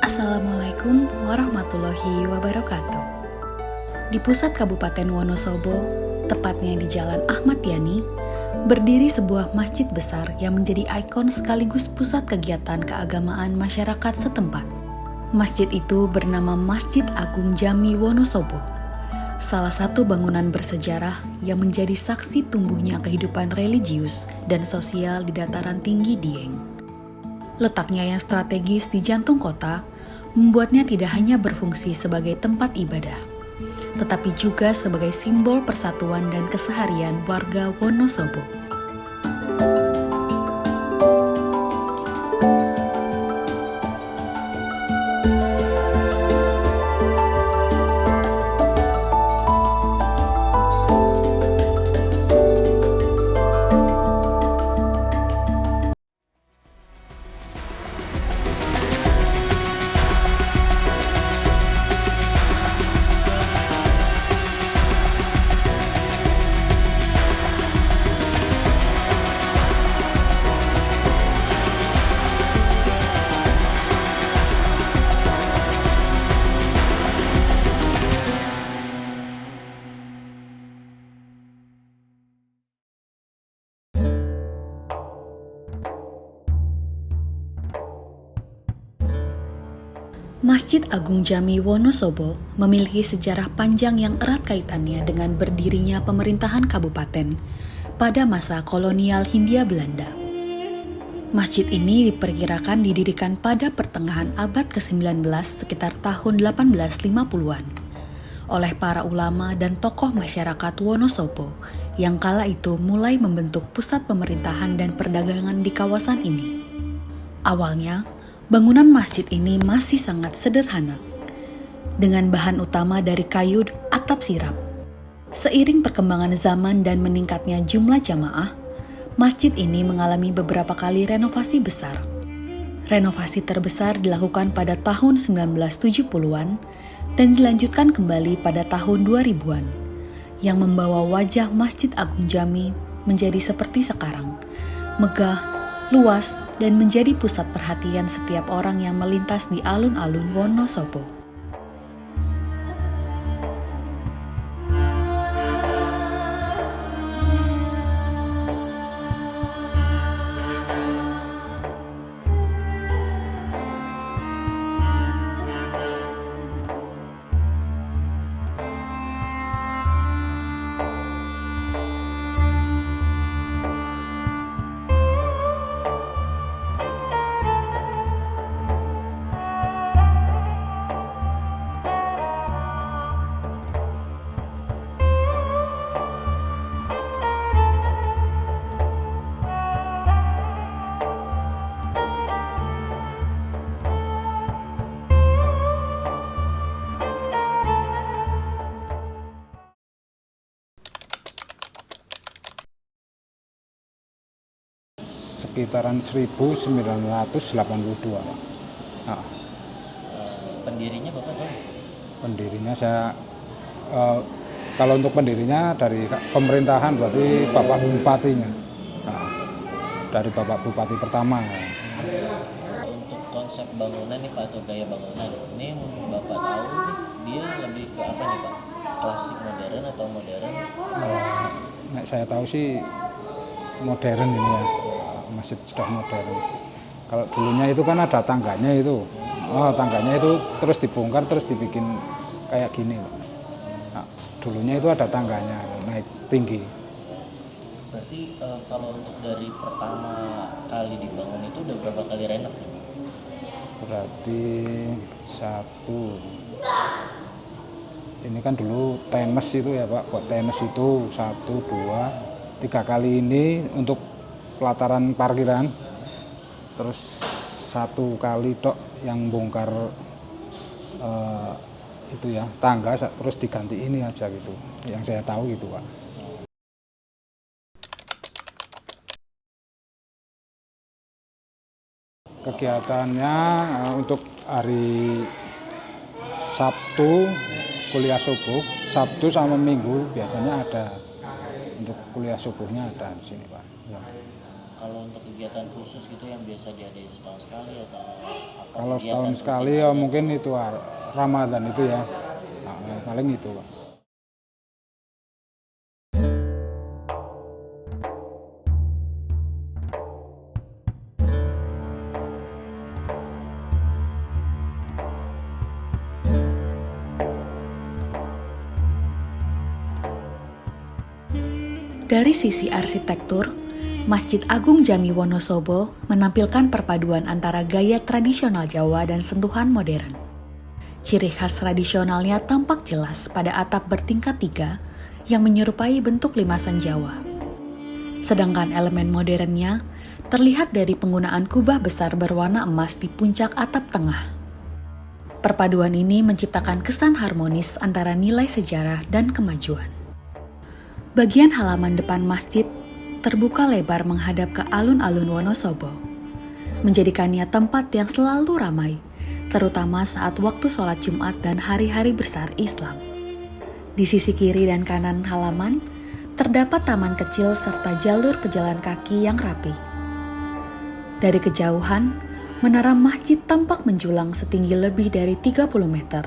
Assalamualaikum warahmatullahi wabarakatuh. Di pusat Kabupaten Wonosobo, tepatnya di Jalan Ahmad Yani, berdiri sebuah masjid besar yang menjadi ikon sekaligus pusat kegiatan keagamaan masyarakat setempat. Masjid itu bernama Masjid Agung Jami Wonosobo, salah satu bangunan bersejarah yang menjadi saksi tumbuhnya kehidupan religius dan sosial di dataran tinggi Dieng. Letaknya yang strategis di jantung kota membuatnya tidak hanya berfungsi sebagai tempat ibadah, tetapi juga sebagai simbol persatuan dan keseharian warga Wonosobo. Masjid Agung Jami Wonosobo memiliki sejarah panjang yang erat kaitannya dengan berdirinya pemerintahan kabupaten pada masa kolonial Hindia Belanda. Masjid ini diperkirakan didirikan pada pertengahan abad ke-19 sekitar tahun 1850-an oleh para ulama dan tokoh masyarakat Wonosobo yang kala itu mulai membentuk pusat pemerintahan dan perdagangan di kawasan ini. Awalnya, bangunan masjid ini masih sangat sederhana, dengan bahan utama dari kayu atap sirap. Seiring perkembangan zaman dan meningkatnya jumlah jamaah, masjid ini mengalami beberapa kali renovasi besar. Renovasi terbesar dilakukan pada tahun 1970-an dan dilanjutkan kembali pada tahun 2000-an, yang membawa wajah Masjid Agung Jami menjadi seperti sekarang, megah, luas, dan menjadi pusat perhatian setiap orang yang melintas di alun-alun Wonosobo. Sekitaran 1982. Nah, Pendirinya Bapak tahu? pendirinya saya kalau untuk pendirinya dari pemerintahan berarti Bapak Bupatinya. Nah, dari Bapak Bupati pertama. Untuk konsep bangunan nih Pak, atau gaya bangunan ini yang Bapak tahu nih, dia lebih ke apa nih Pak? Klasik modern atau modern? Nah, saya tahu sih modern ini ya, masih sudah modern. Kalau dulunya itu kan ada tangganya itu, tangganya itu terus dibongkar terus dibikin kayak gini. Nah, dulunya itu ada tangganya naik tinggi. Berarti kalau untuk dari pertama kali dibangun itu udah berapa kali renov ya? Berarti ini kan dulu tenis itu ya Pak, buat tenis itu 1, 2, 3 kali ini untuk pelataran parkiran, terus 1 kali tok yang bongkar itu ya tangga, terus diganti ini aja gitu, yang saya tahu gitu Pak. Kegiatannya untuk hari Sabtu kuliah subuh, Sabtu sama Minggu biasanya ada untuk kuliah subuhnya ada di sini Pak. Ya. Kalau untuk kegiatan khusus gitu yang biasa diadain setahun sekali atau apa? Kalau kegiatan setahun rutin sekali yang ya ada? mungkin itu Ramadan itu ya. Nah, paling itu Pak. Dari sisi arsitektur, Masjid Agung Jami Wonosobo menampilkan perpaduan antara gaya tradisional Jawa dan sentuhan modern. Ciri khas tradisionalnya tampak jelas pada atap bertingkat 3 yang menyerupai bentuk limasan Jawa. Sedangkan elemen modernnya terlihat dari penggunaan kubah besar berwarna emas di puncak atap tengah. Perpaduan ini menciptakan kesan harmonis antara nilai sejarah dan kemajuan. Bagian halaman depan masjid terbuka lebar menghadap ke alun-alun Wonosobo, menjadikannya tempat yang selalu ramai, terutama saat waktu sholat Jumat dan hari-hari besar Islam. Di sisi kiri dan kanan halaman, terdapat taman kecil serta jalur pejalan kaki yang rapi. Dari kejauhan, menara masjid tampak menjulang setinggi lebih dari 30 meter,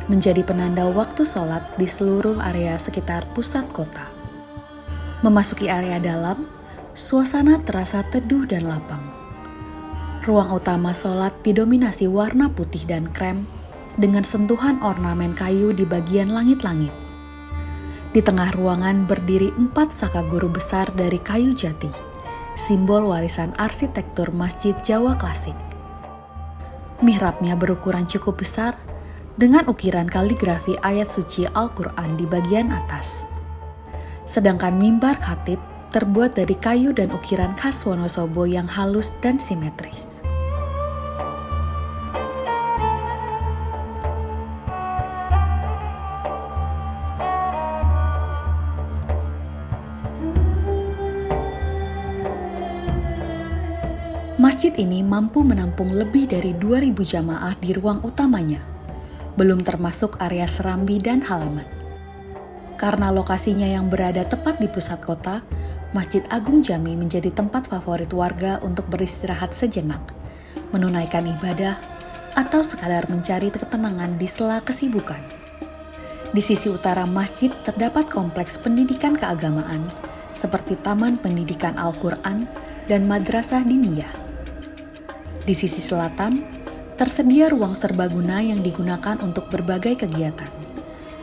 menjadi penanda waktu sholat di seluruh area sekitar pusat kota. Memasuki area dalam, suasana terasa teduh dan lapang. Ruang utama sholat didominasi warna putih dan krem dengan sentuhan ornamen kayu di bagian langit-langit. Di tengah ruangan berdiri 4 saka guru besar dari kayu jati, simbol warisan arsitektur Masjid Jawa Klasik. Mihrabnya berukuran cukup besar dengan ukiran kaligrafi ayat suci Al-Quran di bagian atas. Sedangkan mimbar khatib terbuat dari kayu dan ukiran khas Wonosobo yang halus dan simetris. Masjid ini mampu menampung lebih dari 2.000 jamaah di ruang utamanya, belum termasuk area serambi dan halaman. Karena lokasinya yang berada tepat di pusat kota, Masjid Agung Jami menjadi tempat favorit warga untuk beristirahat sejenak, menunaikan ibadah, atau sekadar mencari ketenangan di sela kesibukan. Di sisi utara masjid terdapat kompleks pendidikan keagamaan, seperti Taman Pendidikan Al-Quran dan Madrasah Diniyah. Di sisi selatan, tersedia ruang serbaguna yang digunakan untuk berbagai kegiatan,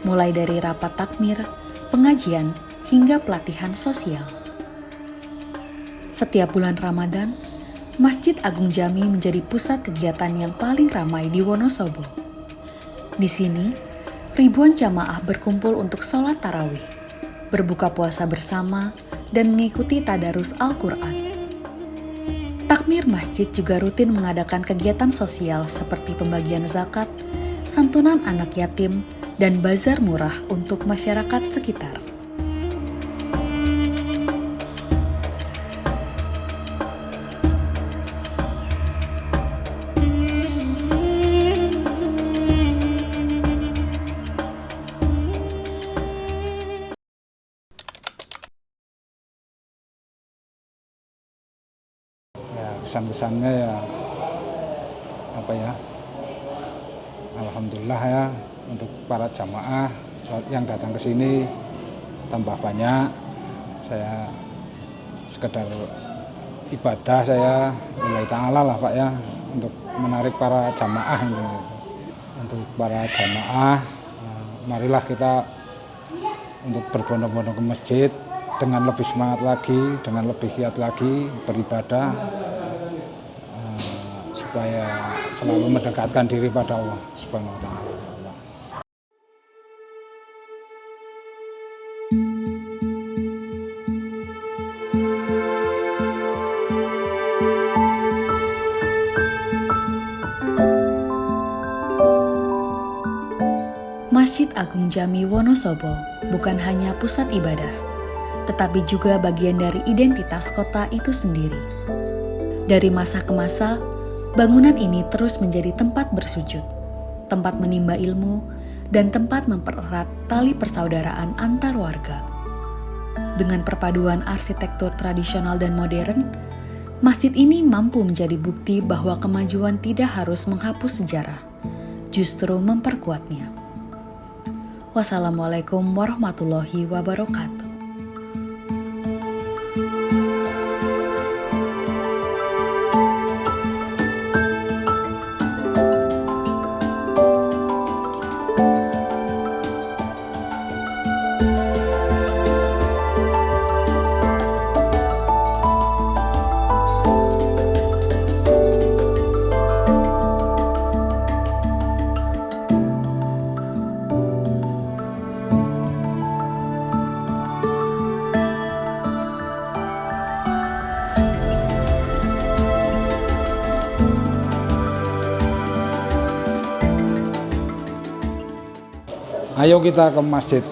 mulai dari rapat takmir, pengajian, hingga pelatihan sosial. Setiap bulan Ramadan, Masjid Agung Jami menjadi pusat kegiatan yang paling ramai di Wonosobo. Di sini, ribuan jamaah berkumpul untuk sholat tarawih, berbuka puasa bersama, dan mengikuti tadarus Al-Quran. Takmir masjid juga rutin mengadakan kegiatan sosial seperti pembagian zakat, santunan anak yatim, dan bazar murah untuk masyarakat sekitar. Ya, kesan-kesannya ya apa ya? Alhamdulillah ya, untuk para jamaah yang datang ke sini tambah banyak. Saya sekedar ibadah saya lillahi ta'ala lah Pak ya, untuk menarik para jamaah itu. Untuk para jamaah, marilah kita untuk berbondong-bondong ke masjid dengan lebih semangat lagi, dengan lebih giat lagi beribadah, supaya selalu mendekatkan diri pada Allah Subhanahu wa Ta'ala. Masjid Agung Jami Wonosobo bukan hanya pusat ibadah, tetapi juga bagian dari identitas kota itu sendiri. Dari masa ke masa, bangunan ini terus menjadi tempat bersujud, tempat menimba ilmu, dan tempat mempererat tali persaudaraan antar warga. Dengan perpaduan arsitektur tradisional dan modern, Masjid ini mampu menjadi bukti bahwa kemajuan tidak harus menghapus sejarah, justru memperkuatnya. Wassalamualaikum warahmatullahi wabarakatuh. Ayo kita ke Masjid